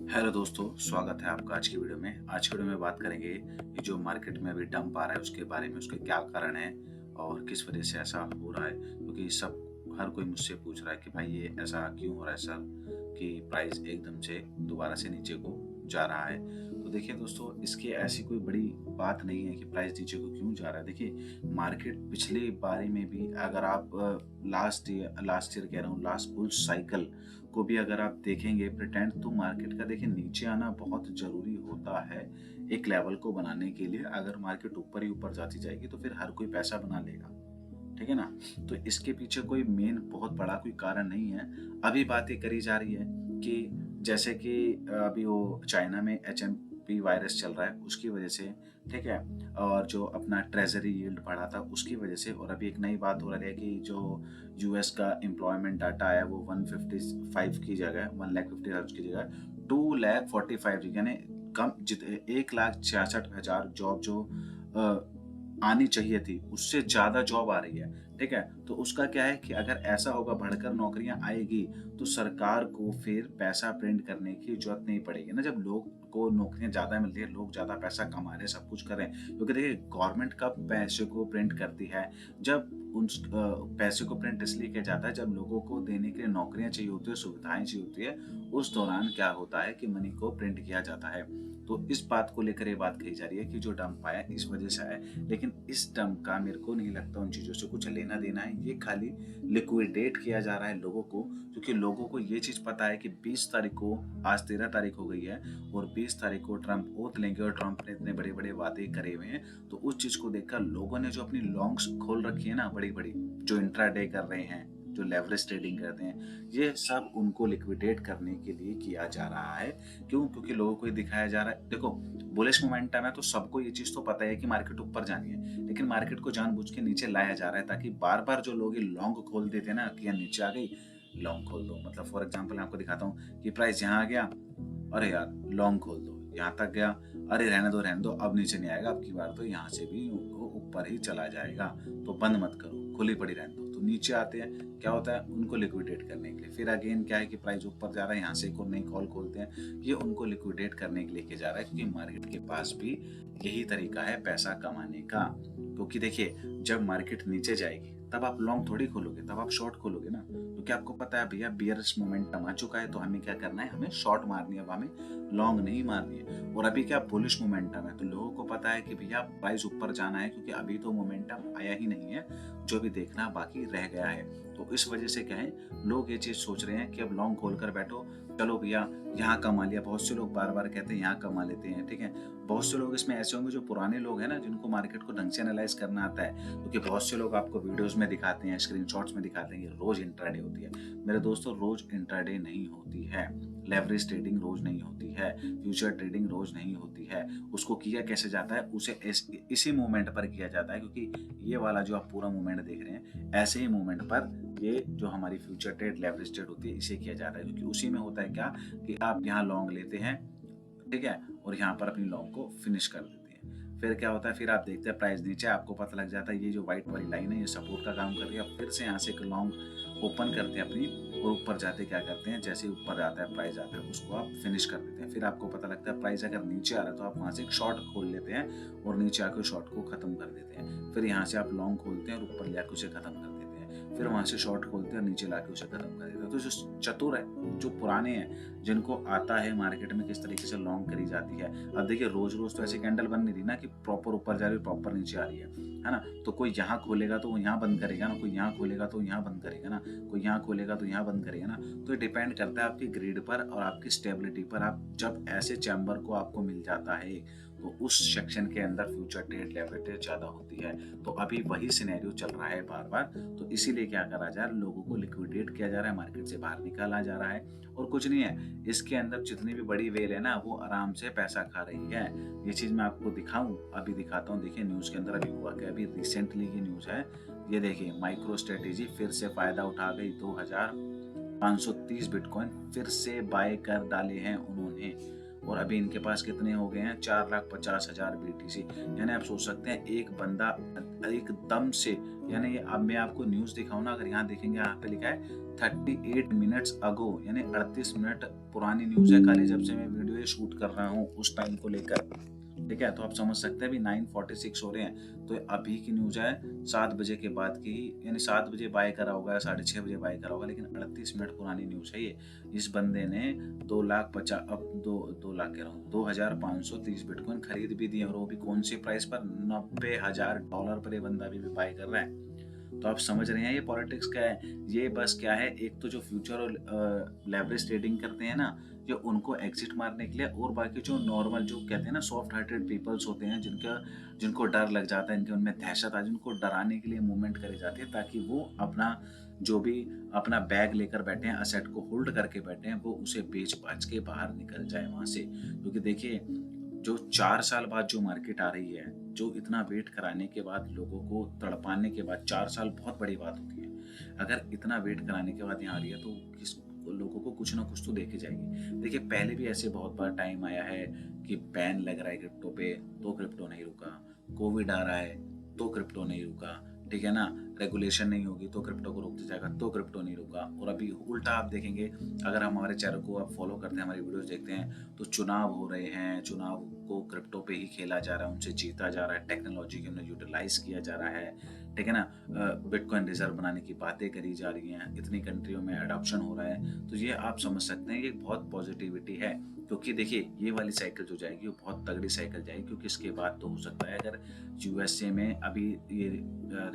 Hello दोस्तों, स्वागत है आपका आज की वीडियो में। आज की वीडियो में बात करेंगे ये जो मार्केट में अभी डंप आ रहा है उसके बारे में, उसके क्या कारण है और किस वजह से ऐसा हो रहा है। क्योंकि सब हर कोई मुझसे पूछ रहा है कि भाई ये ऐसा क्यों हो रहा है सर, कि प्राइस एकदम से दोबारा से नीचे को जा रहा है। तो देखिए दोस्तों, इसकी ऐसी कोई बड़ी बात नहीं है कि प्राइस नीचे को क्यों जा रहा है। देखिए, मार्केट पिछले बारे में भी अगर आप लास्ट ईयर कह रहा हूँ, लास्ट बुल साइकिल को भी अगर आप देखेंगे प्रिटेंड, तो मार्केट का देखिए नीचे आना बहुत जरूरी होता है एक लेवल को बनाने के लिए। अगर मार्केट ऊपर ही ऊपर जाती जाएगी तो फिर हर कोई पैसा बना लेगा, ठीक है ना। तो इसके पीछे कोई मेन बहुत बड़ा कोई कारण नहीं है। अभी बातें करी जा रही है कि जैसे कि अभी वो चाइना में HMP वायरस चल रहा है उसकी वजह से, ठीक है, और जो अपना ट्रेजरी यील्ड बढ़ा था उसकी वजह से। और अभी एक नई बात हो रही है कि जो यूएस का एम्प्लॉयमेंट डाटा आया वो 155 की जगह 1,50,000 की जगह 2,45,000, यानी कम 1,66,000 जॉब जो आनी चाहिए थी उससे ज्यादा जॉब आ रही है, ठीक है। तो उसका क्या है कि अगर ऐसा होगा, बढ़कर नौकरियां आएगी, तो सरकार को फिर पैसा प्रिंट करने की जरूरत नहीं पड़ेगी ना। जब लोग को नौकरियां ज्यादा मिल रही है, लोग ज्यादा पैसा कमा रहे हैं, सब कुछ कर रहे हैं। क्योंकि देखिए, गवर्नमेंट कब पैसे को प्रिंट करती है, जब उन पैसे को प्रिंट इसलिए किया जाता है जब लोगों को देने के लिए नौकरियां चाहिए होती है, सुविधाएं चाहिए होती है। उस दौरान क्या होता है कि मनी को प्रिंट किया जाता है। तो इस बात को लेकर ये बात कही जा रही है कि जो डंप आया इस वजह से आया। लेकिन इस डंप का मेरे को नहीं लगता उन चीजों से कुछ लेना देना है। ये खाली लिक्विडेट किया जा रहा है लोगों को, क्योंकि लोगों को ये चीज पता है कि 20 तारीख को, आज 13 तारीख हो गई है, और 20 तारीख को ट्रंप ओथ लेंगे और ट्रंप ने इतने बड़े बड़े वादे करे हुए हैं। तो उस चीज को देखकर लोगों ने जो अपनी लॉन्ग्स खोल रखी है ना, बड़ी बड़ी, जो इंट्राडे कर रहे हैं, जो लेवरेज ट्रेडिंग करते हैं, ये सब उनको लिक्विडेट करने के लिए किया जा रहा है। क्यों? क्योंकि लोगों को ये दिखाया जा रहा है, देखो, बुलिश मोमेंटम है तो सबको ये चीज तो पता है कि मार्केट ऊपर जानी है, लेकिन मार्केट को जानबूझ के नीचे लाया जा रहा है ताकि बार बार जो लोग ये लॉन्ग खोल देते हैं ना कि यार नीचे आ गई, लॉन्ग खोल दो। मतलब फॉर एग्जाम्पल मैं आपको दिखाता हूँ कि प्राइस यहाँ आ गया, अरे यार लॉन्ग खोल दो, यहाँ तक गया, अरे रहने दो, अब नीचे नहीं आएगा, अब की बार तो यहाँ से भी ऊपर ही चला जाएगा, तो बंद मत करो, खुली पड़ी रहने दो। तो नीचे आते हैं, क्या होता है, उनको लिक्विडेट करने के लिए। फिर अगेन क्या है कि प्राइस ऊपर जा रहा है, यहाँ से एक और नई कॉल खोलते हैं, ये उनको लिक्विडेट करने के लिए किया जा रहा है। क्योंकि मार्केट के पास भी यही तरीका है पैसा कमाने का। क्योंकि देखिए, जब मार्केट नीचे जाएगी तब आप लॉन्ग थोड़ी खोलोगे, तब आप शॉर्ट खोलोगे ना। क्योंकि आपको पता है भैया बियरिश मोमेंटम आ चुका है, तो हमें क्या करना है, हमें शॉर्ट मारनी है, अब हमें लॉन्ग नहीं मारनी है। और अभी क्या बुलिश मोमेंटम है, तो लोगों को पता है कि भैया प्राइस ऊपर जाना है, क्योंकि अभी तो मोमेंटम आया ही नहीं है, जो भी देखना बाकी रह गया है। तो इस वजह से क्या है, लोग ये चीज सोच रहे हैं कि अब लॉन्ग खोल कर बैठो, चलो भैया यहाँ कमा लिया। बहुत से लोग बार बार कहते हैं यहाँ कमा लेते हैं, ठीक है। बहुत से लोग इसमें ऐसे होंगे जो पुराने लोग हैं ना, जिनको मार्केट को ढंग से एनालाइज करना आता है। क्योंकि बहुत से लोग आपको वीडियोस में दिखाते हैं, स्क्रीनशॉट्स में दिखाते हैं कि रोज इंट्राडे होती है। मेरे दोस्तों, रोज इंट्राडे नहीं होती है, लेवरेज ट्रेडिंग रोज नहीं होती है, फ्यूचर ट्रेडिंग रोज नहीं होती है। उसको किया कैसे जाता है, उसे इसी मूवमेंट पर किया जाता है। क्योंकि ये वाला जो आप पूरा मूवमेंट देख रहे हैं, ऐसे ही मूवमेंट पर ये जो हमारी फ्यूचर ट्रेड, लेवरेज ट्रेड होती है, इसे किया जाता है। क्योंकि उसी में होता है क्या कि आप यहाँ लॉन्ग लेते हैं, ठीक है, और यहाँ पर अपनी लॉन्ग को फिनिश कर देते हैं। फिर क्या होता है, फिर आप देखते हैं प्राइस नीचे, आपको पता लग जाता है ये जो व्हाइट वाली लाइन है ये सपोर्ट का काम कर रही है। अब फिर से यहाँ से एक लॉन्ग ओपन करते हैं अपनी, और ऊपर जाते क्या करते हैं, जैसे ऊपर जाता है प्राइस आता है उसको आप फिनिश कर देते हैं। फिर आपको पता लगता है प्राइस अगर नीचे आ रहा है तो आप वहाँ से एक शॉर्ट खोल लेते हैं और नीचे आकर शॉर्ट को खत्म कर देते हैं। फिर यहाँ से आप लॉन्ग खोलते हैं और ऊपर ले आकर उसे खत्म कर देते हैं। फिर वहां से शॉर्ट खोलते हैं और नीचे लाके उसे खत्म कर देते हैं। तो जो चतुर है, जो पुराने हैं, जिनको आता है मार्केट में किस तरीके से लॉन्ग करी जाती है। अब देखिए, रोज रोज तो ऐसे कैंडल बन नहीं रही ना कि प्रॉपर ऊपर जा रही है, प्रॉपर नीचे आ रही है ना। तो कोई यहाँ खोलेगा तो वो यहाँ बंद करेगा ना, कोई यहाँ खोलेगा तो यहाँ बंद करेगा ना, कोई यहाँ खोलेगा तो यहाँ बंद करेगा ना। तो ये डिपेंड करता है आपकी ग्रिड पर और आपकी स्टेबिलिटी पर। आप जब ऐसे चैम्बर को आपको मिल जाता है तो उस सेक्शन के अंदर फ्यूचर ट्रेड, लेवरेज ज्यादा होती है। तो अभी वही सिनेरियो चल रहा है बार बार। तो इसीलिए क्या करा जा रहा है, लोगों को लिक्विडेट किया जा रहा है, मार्केट से बाहर निकाला जा रहा है। और कुछ नहीं है, इसके अंदर जितनी भी बड़ी वेल है ना, वो आराम से पैसा खा रही है। ये चीज मैं आपको दिखाऊं, अभी दिखाता हूँ। देखिए न्यूज के अंदर अभी हुआ क्या, अभी रिसेंटली की न्यूज है। ये देखिए, माइक्रो स्ट्रेटेजी फिर से फायदा उठा गई, 2530 बिटकॉइन फिर से बाय कर डाले हैं उन्होंने। और अभी इनके पास कितने हो गए हैं, 4,50,000 BTC। यानी आप सोच सकते हैं एक बंदा एकदम से, यानी अब मैं आपको न्यूज दिखाऊं ना, अगर यहाँ देखेंगे, यहाँ पे लिखा है 38 मिनट्स अगो, यानी 38 मिनट पुरानी न्यूज़ है खाली, जब से मैं वीडियो ये शूट कर रहा हूँ उस टाइम को लेकर। ठीक है, तो आप समझ सकते हैं अभी 9:46 हो रहे हैं, तो अभी की न्यूज़ है 7 बजे के बाद की, यानी 7 बजे बाय करा होगा या 6:30 बजे बाय करा होगा, लेकिन 38 मिनट पुरानी न्यूज़ है ये। इस बंदे ने 2 लाख कह रहा हूँ, 2,530 बिटकॉइन खरीद भी दिए, और वो भी कौन से प्राइस पर? $90,000 पर ये बंदा अभी भी बाय कर रहा है। तो आप समझ रहे हैं ये पॉलिटिक्स क्या है? ये बस क्या है, एक तो जो फ्यूचर और लेवरेज ट्रेडिंग करते हैं ना, ये उनको एग्जिट मारने के लिए, और बाकी जो नॉर्मल जो कहते हैं ना सॉफ्ट हार्टेड पीपल्स होते हैं, जिनको डर लग जाता है, इनके उनमें दहशत आ, जिनको डराने के लिए मूवमेंट करी जाती है, ताकि वो अपना जो भी अपना बैग लेकर बैठे हैं, असेट को होल्ड करके बैठे हैं, वो उसे बेच बाच के बाहर निकल जाए वहां से। क्योंकि देखिए, जो 4 साल बाद जो मार्केट आ रही है, जो इतना वेट कराने के बाद, लोगों को तड़पाने के बाद, 4 साल बहुत बड़ी बात होती है। अगर इतना वेट कराने के बाद यहाँ आ रही है, तो किस लोगों को कुछ ना कुछ तो देके जाएगी। देखिए, पहले भी ऐसे बहुत बार टाइम आया है कि बैन लग रहा है क्रिप्टो पे, तो क्रिप्टो नहीं रुका। कोविड आ रहा है तो क्रिप्टो नहीं रुका। ठीक है ना, रेगुलेशन नहीं होगी तो क्रिप्टो को रोक दिया जाएगा, तो क्रिप्टो नहीं रुका। और अभी उल्टा आप देखेंगे, अगर हमारे चैनल को आप फॉलो करते हैं, हमारी वीडियोस देखते हैं, तो चुनाव हो रहे हैं, चुनाव को क्रिप्टो पे ही खेला जा रहा है, उनसे जीता जा रहा है, टेक्नोलॉजी को यूटिलाइज किया जा रहा है। ठीक है ना, बिटकॉइन रिजर्व बनाने की बातें करी जा रही हैं, इतनी कंट्रियों में अडॉप्शन हो रहा है। तो ये आप समझ सकते हैं, ये बहुत पॉजिटिविटी है। क्योंकि देखिए, ये वाली साइकिल जो जाएगी वो बहुत तगड़ी साइकिल जाएगी, क्योंकि इसके बाद तो हो सकता है, अगर यूएसए में अभी ये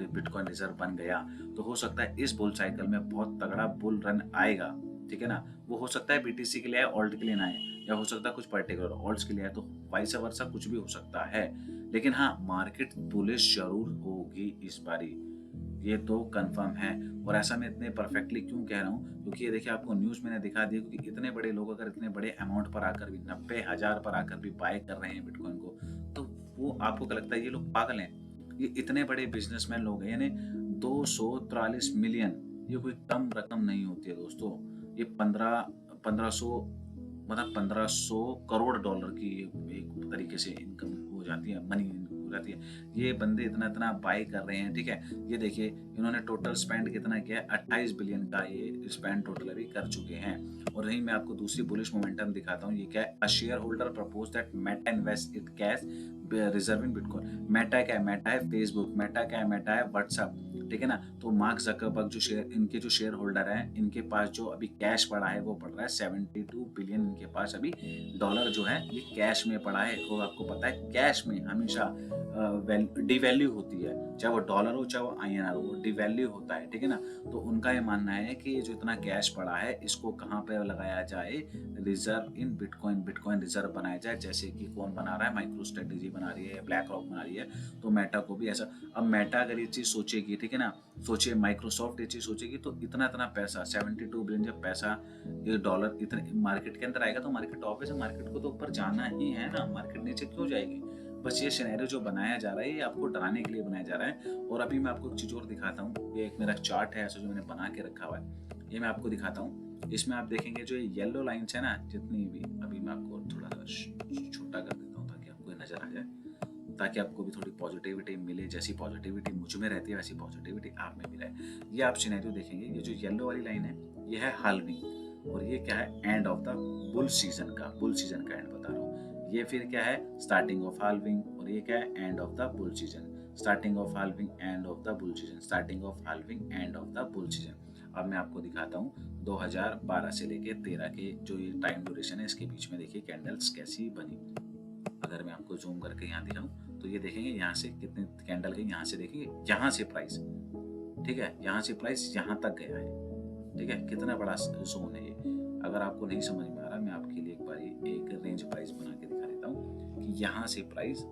बिटकॉइन रिजर्व बन गया, तो हो सकता है इस बुल साइकिल में बहुत तगड़ा बुल रन आएगा। ठीक है ना, वो हो सकता है बीटीसी के लिए आए, ऑल्ट के लिए ना आए, या हो सकता है कुछ पर्टिकुलर ऑल्ट्स के लिए आए, तो वाइस वर्सा कुछ भी हो सकता है। लेकिन हाँ, मार्केट बुलिश जरूर होगी इस बारी, ये तो कंफर्म है। और ऐसा मैं इतने परफेक्टली क्यों कह रहा हूँ, क्योंकि ये देखिए, आपको न्यूज़ मैंने दिखा दी, क्योंकि इतने बड़े लोग अगर इतने बड़े अमाउंट पर आकर भी, 90,000 पर आकर भी बाय कर रहे हैं बिटकॉइन को, तो वो आपको क्या लगता है, ये लोग पागल हैं? ये इतने बड़े बिजनेसमैन लोग हैं, यानी 243 मिलियन, ये कोई कम रकम नहीं होती है दोस्तों। ये 1500 मतलब 1500 करोड़ डॉलर की एक तरीके से इनकम हो जाती है, मनी हो जाती है। ये बंदे इतना इतना बाय कर रहे हैं। ठीक है, ये देखिए, इन्होंने टोटल स्पेंड कितना किया है, 28 बिलियन का ये स्पेंड टोटल अभी कर चुके हैं। और यही मैं आपको दूसरी बुलिश मोमेंटम दिखाता हूँ। ये क्या है, a share holder propose that Meta invest it cash reserve in bitcoin. Meta क्या है? मेटा है फेसबुक। मेटा क्या है? मेटा है व्हाट्सएप। ठीक है ना, तो मार्क जकरबर्ग जो इनके जो शेयर होल्डर हैं, इनके पास जो अभी कैश पड़ा है, वो पड़ रहा है 72 बिलियन इनके पास अभी डॉलर जो है, ये कैश में पड़ा है। और आपको पता है, कैश में हमेशा डिवैल्यू होती है, चाहे वो डॉलर हो चाहे वो INR हो, वो डिवैल्यू होता है। ठीक है ना, तो उनका ये मानना है कि ये जो इतना कैश पड़ा है, इसको कहाँ पे लगाया जाए, reserve in bitcoin, bitcoin reserve बनाया जाए। जैसे कि कौन बना रहा है, माइक्रो स्ट्रेटेजी बना रही है, ब्लैक रॉक बना रही है, तो मेटा को भी ऐसा। अब मेटा अगर ये चीज सोचेगी, ठीक है ना, सोचिए माइक्रोसॉफ्ट ये चीज सोचेगी, तो इतना इतना पैसा, 72 बिलियन जब पैसा, ये डॉलर इतने मार्केट के अंदर आएगा, तो मार्केट ऑब्वियस है, मार्केट को तो ऊपर जाना ही है ना, मार्केट नीचे क्यों जाएगी? बस ये सिनेरियो जो बनाया जा रहा है, ये आपको डराने के लिए बनाया जा रहा है। और अभी मैं आपको एक चीज और दिखाता हूँ, ये एक मेरा चार्ट है ऐसा जो मैंने बना के रखा हुआ है, ये मैं आपको दिखाता हूँ। इसमें आप देखेंगे जो ये येलो लाइंस है ना, जितनी भी, अभी मैं आपको थोड़ा छोटा कर देता हूँ ताकि आपको नजर आ जाए, ताकि आपको भी थोड़ी पॉजिटिविटी मिले। जैसी पॉजिटिविटी मुझ में रहती है, वैसी पॉजिटिविटी आप में भी रहे। ये आप सिनेरियो देखेंगे, ये जो येलो वाली लाइन है, ये है हाल्विंग, और ये क्या है, end of the bull season का, बुल सीजन का एंड बता रहा हूँ। ये फिर क्या है, स्टार्टिंग ऑफ हाल्विंग, और ये क्या है, end of the bull season. Starting of halving, end of the bull season, starting of halving, end of the bull season. अब मैं आपको दिखाता हूँ 2012 से लेके 13 के जो ये टाइम ड्यूरेशन है, इसके बीच में देखिए कैंडल्स कैसी बनी। अगर मैं आपको जूम करके यहाँ दिखाऊं, तो ये देखेंगे यहाँ से कितने कैंडल गई, यहाँ से देखेंगे, यहाँ से प्राइस, ठीक है, यहाँ से प्राइस यहाँ तक गया है। ठीक है, कितना बड़ा जोन है ये। अगर आपको नहीं समझ में आ रहा, मैं आपके लिए एक बार एक रेंज प्राइस बना के दिखा देता हूँ कि यहाँ से प्राइस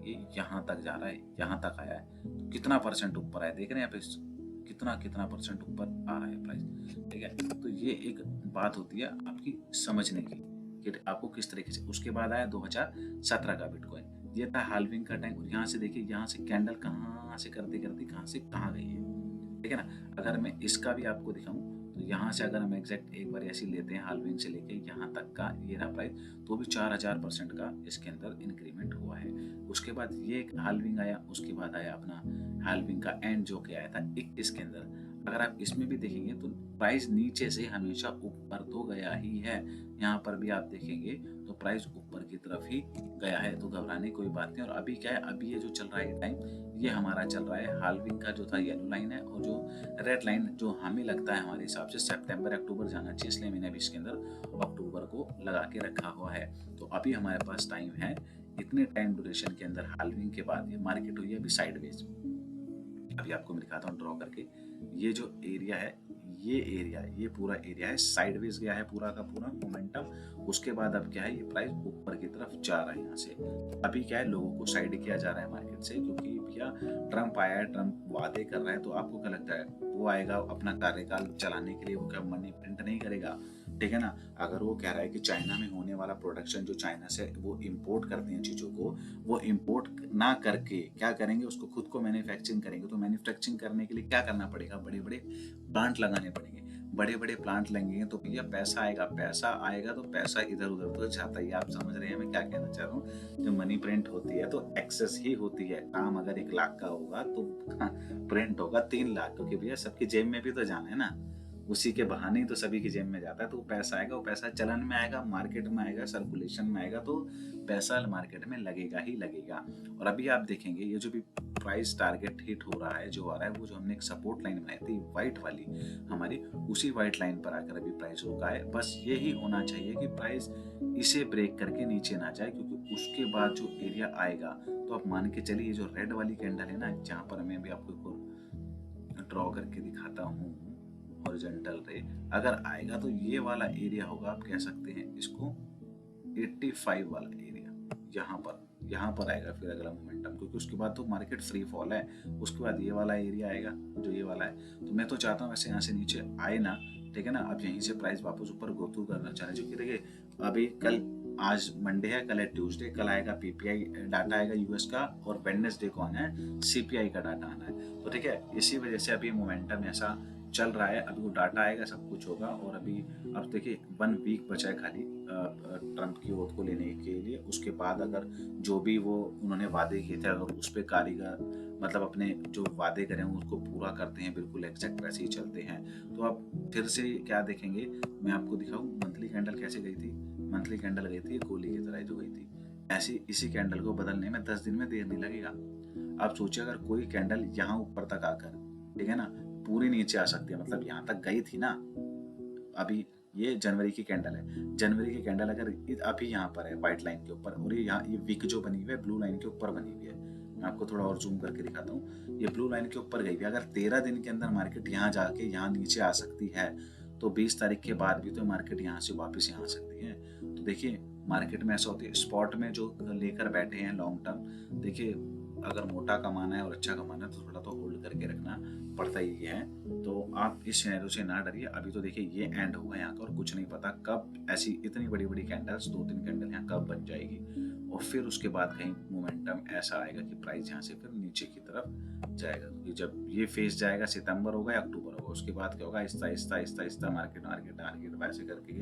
ये यहाँ तक जा रहा है, यहाँ तक आया है, तो कितना परसेंट ऊपर आया, देख रहे हैं यहाँ पे कितना कितना परसेंट ऊपर आ रहा है प्राइस। ठीक है, तो ये एक बात होती है आपकी समझने की कि आपको किस तरीके से। उसके बाद आया 2017 का बिटकॉइन, ये था हाल्विंग का टाइम। और यहाँ से देखिए, यहाँ से कैंडल कहाँ से करते करते कहाँ से कहाँ गई है। ठीक है ना, अगर मैं इसका भी आपको दिखाऊं, तो यहाँ से अगर हम एग्जैक्ट एक बार ऐसी लेते हैं, हाल्विंग से लेके यहाँ तक का ये रहा प्राइस, तो भी 4000% का इसके अंदर इंक्रीमेंट हुआ है। उसके बाद ये एक हाल्विंग आया, उसके बाद आया अपना हाल्विंग का एंड जो कि आया था 21 के अंदर। अगर आप इसमें भी देखेंगे तो प्राइस नीचे से हमेशा ऊपर तो गया ही है। यहाँ पर भी आप देखेंगे तो प्राइस ऊपर की तरफ ही गया है, तो घबराने की कोई बात नहीं। और अभी क्या है, अभी ये जो चल रहा है टाइम, ये हमारा चल रहा है हाल्विंग का जो था येलो लाइन है, और जो रेड लाइन जो हमें लगता है हमारे हिसाब से सितंबर अक्टूबर जाना चाहिए, इसलिए मैंने अभी इसके अंदर अक्टूबर को लगा के रखा हुआ है। तो अभी हमारे पास टाइम है, इतने टाइम ड्यूरेशन के अंदर हाल्विंग के बाद ये मार्केट हुई है अभी साइडवेज। अभी आपको मैं दिखाता हूँ ड्रॉ करके। ये जो एरिया है, ये पूरा एरिया है, साइडवेज गया है पूरा का पूरा मोमेंटम। उसके बाद अब क्या है, ये प्राइस ऊपर की तरफ जा रहा है यहाँ से। अभी क्या है, लोगों को साइड किया जा रहा है मार्केट से, क्योंकि भैया ट्रम्प आया है, ट्रम्प वादे कर रहा है, तो आपको क्या लगता है वो आएगा अपना कार्यकाल चलाने के लिए, वो क्या मनी प्रिंट नहीं करेगा? ठीक है ना। अगर वो कह रहा है कि चाइना में होने वाला प्रोडक्शन जो चाइना से वो इम्पोर्ट करते हैं चीज़ों को, वो इम्पोर्ट ना करके क्या करेंगे, उसको खुद को मैन्युफैक्चरिंग करेंगे। तो मैन्युफैक्चरिंग करने के लिए क्या करना पड़ेगा, बड़े बड़े प्लांट लगाने पड़ेंगे। बड़े बड़े प्लांट लगेंगे तो भैया पैसा आएगा, पैसा आएगा तो पैसा इधर उधर तो जाता ही है। आप समझ रहे हैं मैं क्या कहना चाह रहा हूँ? जो मनी प्रिंट होती है तो एक्सेस ही होती है। काम अगर 1 लाख का होगा तो प्रिंट होगा 3 लाख, क्योंकि भैया सबकी जेब में भी तो जाना है ना। उसी के बहाने ही तो सभी की जेब में जाता है। तो वो पैसा आएगा, वो पैसा चलन में आएगा, मार्केट में आएगा, सर्कुलेशन में आएगा, तो पैसा मार्केट में लगेगा ही लगेगा। और अभी आप देखेंगे ये जो भी प्राइस टारगेट हिट हो रहा है, जो आ रहा है, वो जो हमने एक सपोर्ट लाइन बनाई थी व्हाइट वाली हमारी, उसी व्हाइट लाइन पर आकर अभी प्राइस रुका है। बस यही होना चाहिए कि प्राइस इसे ब्रेक करके नीचे ना जाए, क्योंकि उसके बाद जो एरिया आएगा, तो आप मान के चलिए ये जो रेड वाली कैंडल है ना, जहाँ पर मैं भी आपको ड्रॉ करके दिखाता हूँ हॉरिजॉन्टल रे, अगर आएगा तो ये वाला एरिया होगा, आप कह सकते हैं इसको 85 वाला एरिया। यहाँ पर आएगा फिर अगला मोमेंटम, क्योंकि उसके बाद तो मार्केट फ्री फॉल है। उसके बाद ये वाला एरिया आएगा जो ये वाला है। तो मैं तो चाहता हूँ वैसे यहाँ से नीचे आए ना, ठीक है ना। अब यहीं से प्राइस वापस ऊपर गो थ्रू करना चाह रहे हैं, क्योंकि देखिए अभी कल, आज मंडे है, कल है ट्यूसडे, कल आएगा पीपीआई डाटा आएगा यूएस का, और वेडनेसडे को आना है सीपीआई का डाटा आना है। तो ठीक है, इसी वजह से अभी मोमेंटम ऐसा चल रहा है। अभी वो डाटा आएगा, सब कुछ होगा। और अभी अब देखिए 1 वीक बचा है खाली ट्रम्प की ओथ को लेने के लिए। उसके बाद अगर जो भी वो उन्होंने वादे किए थे, अगर उस पर कारीगर मतलब अपने जो वादे करें उसको पूरा करते हैं, बिल्कुल एग्जैक्ट वैसे ही चलते हैं, तो आप फिर से क्या देखेंगे, मैं आपको दिखाऊं मंथली कैंडल कैसे गई थी। मंथली कैंडल गई थी गोली की तरह जो गई थी, ऐसी इसी कैंडल को बदलने में 10 दिन में देर नहीं लगेगा। आप सोचिए अगर कोई कैंडल यहाँ ऊपर तक आकर, ठीक है ना, पूरी नीचे आ सकती है, मतलब यहाँ तक गई थी ना। अभी ये जनवरी की कैंडल है, जनवरी की कैंडल अगर अभी यहाँ पर है व्हाइट लाइन के ऊपर, और ये यहाँ ये विक जो बनी हुई है ब्लू लाइन के ऊपर बनी हुई है। मैं आपको थोड़ा और जूम करके दिखाता हूँ, ये ब्लू लाइन के ऊपर गई हुई है। अगर 13 दिन के अंदर मार्केट यहाँ जाके यहाँ नीचे आ सकती है, तो 20 तारीख के बाद भी तो मार्केट यहाँ से वापस यहाँ आ सकती है। तो देखिए मार्केट में ऐसा होती है, स्पॉट में जो लेकर बैठे हैं लॉन्ग टर्म, देखिए अगर मोटा कमाना है और अच्छा कमाना है तो थोड़ा तो होल्ड करके रखना पड़ता ही है। तो आप इस सिनेरियो से ना डरिए। अभी तो देखिए ये एंड होगा यहाँ का, और कुछ नहीं पता कब ऐसी इतनी बड़ी बड़ी कैंडल्स, 2-3 कैंडल यहाँ कब बन जाएगी, और फिर उसके बाद कहीं मोमेंटम ऐसा आएगा कि प्राइस यहाँ से फिर नीचे की तरफ जाएगा। क्योंकि जब ये फेज जाएगा, सितंबर होगा या अक्टूबर होगा, उसके बाद क्या होगा, Aahista Aahista Aahista Aahista market market market वैसे करके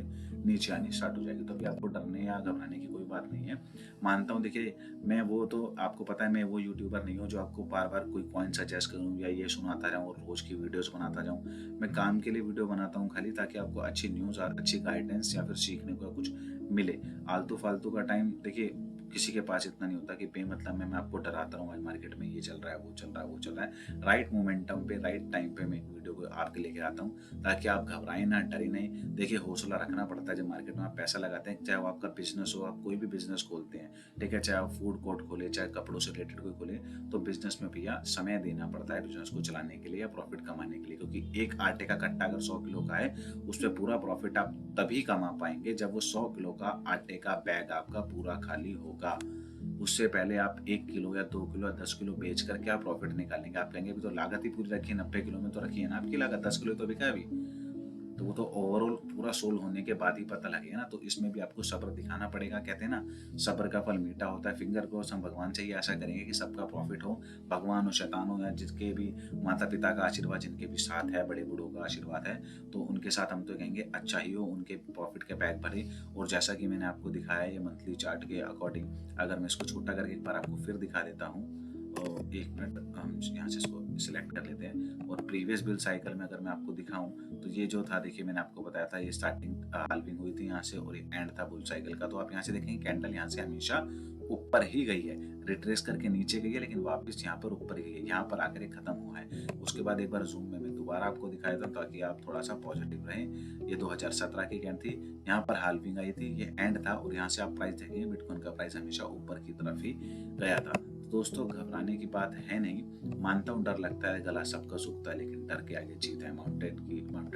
नीचे आनी स्टार्ट हो जाएगी। तो अभी आपको डरने या घबराने की कोई बात नहीं है। मानता हूँ, देखिए मैं वो तो आपको पता है, मैं वो यूट्यूबर नहीं हूँ जो आपको बार बार कोई पॉइंट सजेस्ट करूँ या ये सुनाता रहूँ और रोज की वीडियोस बनाता जाऊँ। मैं काम के लिए वीडियो बनाता हूँ खाली, ताकि आपको अच्छी न्यूज़, अच्छी गाइडेंस या फिर सीखने को कुछ मिले। आलतू फालतू का टाइम देखिए किसी के पास इतना नहीं होता कि बेमतलब में मैं आपको डराता रहूँ, आज मार्केट में ये चल रहा है, वो चल रहा है, वो चल रहा है। राइट मोमेंटम पे, राइट टाइम पे मैं वीडियो को आपके लेके आता हूँ, ताकि आप घबराएं ना, डरे नहीं। देखिए हौसला रखना पड़ता है जब मार्केट में आप पैसा लगाते हैं, चाहे वो आपका बिजनेस हो, आप कोई भी बिजनेस खोलते हैं, ठीक है, चाहे आप फूड कोर्ट खोले, चाहे कपड़ों से रिलेटेड कोई खोले, तो बिजनेस में भैया समय देना पड़ता है बिजनेस को चलाने के लिए या प्रॉफिट कमाने के लिए। क्योंकि एक आटे का कट्टा अगर 100 किलो का है, उस पर पूरा प्रॉफिट आप तभी कमा पाएंगे जब वो 100 किलो का आटे का बैग आपका पूरा खाली होगा। उससे पहले आप 1 किलो या 2 किलो या 10 किलो बेच कर क्या प्रॉफिट निकालेंगे? आप कहेंगे अभी तो लागत ही पूरी रखी है, 90 किलो में तो रखी है ना आपकी लागत, 10 किलो तो बिका अभी। तो वो तो ओवरऑल पूरा सोल होने के बाद ही पता लगेगा ना। तो इसमें भी आपको सब्र दिखाना पड़ेगा। कहते हैं ना, सब्र का फल मीठा होता है। फिंगर क्रॉस हम भगवान से ही आशा करेंगे कि सबका प्रॉफिट हो। भगवान हो, शैतान हो, या जिसके भी माता पिता का आशीर्वाद, जिनके भी साथ है, बड़े बूढ़ों का आशीर्वाद है, तो उनके साथ हम तो कहेंगे अच्छा ही हो, उनके प्रॉफिट के बैग भरे। और जैसा कि मैंने आपको दिखाया ये मंथली चार्ट के अकॉर्डिंग, अगर मैं इसको छोटा करके एक बार आपको फिर दिखा देता हूँ, और 1 मिनट हम यहाँ से इसको सिलेक्ट कर लेते हैं। और प्रीवियस बिल साइकिल में अगर मैं आपको दिखाऊँ तो ये जो था देखिए मैंने आपको बताया था ये स्टार्टिंग हाल्विंग हुई थी यहाँ से और ये एंड था बुल साइकिल का। तो आप यहाँ से देखेंगे कैंडल यहाँ से हमेशा ऊपर ही गई है, रिट्रेस करके नीचे गई है लेकिन वापस यहाँ पर ऊपर ही गई है, यहाँ पर आकर ये खत्म हुआ है। उसके बाद एक बार ज़ूम में मैं दोबारा आपको दिखाया था ताकि आप थोड़ा-सा पॉजिटिव रहें। ये 2017 की कैंड थी, यहाँ पर हाल्विंग आई थी, ये एंड था और यहाँ से आप प्राइस देखेंगे बिटकॉइन का प्राइस हमेशा ऊपर की तरफ ही गया था। दोस्तों घबराने की बात है नहीं, मानता हूँ डर लगता है, गला सबका सूखता है लेकिन डर के आगे जीत है। माउंटेन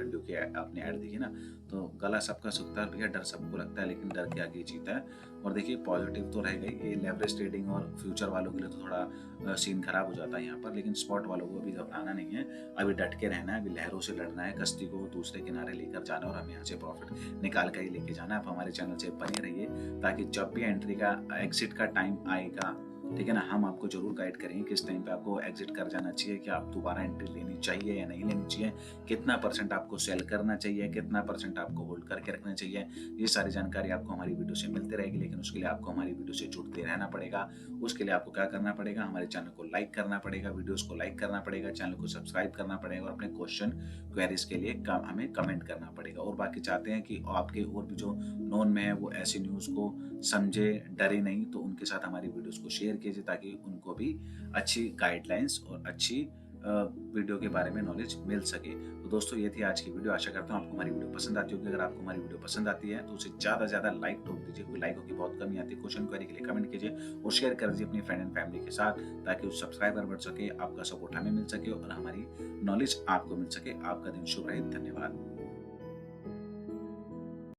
ड्यू की आपने ऐड देखी ना, तो गला सबका सूखता है भैया, डर सबको लगता है लेकिन डर के आगे जीता है। और देखिए पॉजिटिव तो रह गई, ये लेवरेज ट्रेडिंग और फ्यूचर वालों के लिए तो थोड़ा सीन खराब हो जाता है यहाँ पर, लेकिन स्पॉट वालों को अभी घबराना नहीं है, अभी डट के रहना है, अभी लहरों से लड़ना है, कश्ती को दूसरे किनारे लेकर जाना है और हमें यहाँ से प्रॉफिट निकाल कर ही लेके जाना है। आप हमारे चैनल से बने रहिए ताकि जब भी एंट्री का एग्जिट का टाइम आएगा, ठीक है ना, हम आपको जरूर गाइड करेंगे किस टाइम पे आपको एग्जिट कर जाना चाहिए, कि आप दोबारा एंट्री लेनी चाहिए या नहीं लेनी चाहिए, कितना परसेंट आपको सेल करना चाहिए, कितना परसेंट आपको होल्ड करके रखना चाहिए। ये सारी जानकारी आपको हमारी वीडियो से मिलती रहेगी, लेकिन उसके लिए आपको हमारी वीडियो से जुड़ते रहना पड़ेगा। उसके लिए आपको क्या करना पड़ेगा, हमारे चैनल को लाइक करना पड़ेगा, वीडियोस को लाइक करना पड़ेगा, चैनल को सब्सक्राइब करना पड़ेगा और अपने क्वेश्चन क्वेरीज के लिए हमें कमेंट करना पड़ेगा। और बाकी चाहते हैं कि आपके और भी जो नोन में है वो ऐसी न्यूज़ को समझे, डरे नहीं, तो उनके साथ हमारी वीडियोस को शेयर कीजिए ताकि उनको भी अच्छी गाइडलाइंस और अच्छी वीडियो के बारे में नॉलेज मिल सके। तो दोस्तों ये थी आज की वीडियो, आशा करता हूँ आपको हमारी वीडियो पसंद आती होगी। अगर आपको हमारी वीडियो पसंद आती है तो उसे ज़्यादा से ज़्यादा लाइक ठोक दीजिए, कोई लाइकों की बहुत कमी आती है। क्वेश्चन क्वेरी के लिए कमेंट कीजिए और शेयर कर दीजिए अपनी फ्रेंड एंड फैमिली के साथ ताकि उस सब्सक्राइबर बढ़ सके, आपका सपोर्ट हमें मिल सके और हमारी नॉलेज आपको मिल सके। आपका दिन शुभ रहे, धन्यवाद।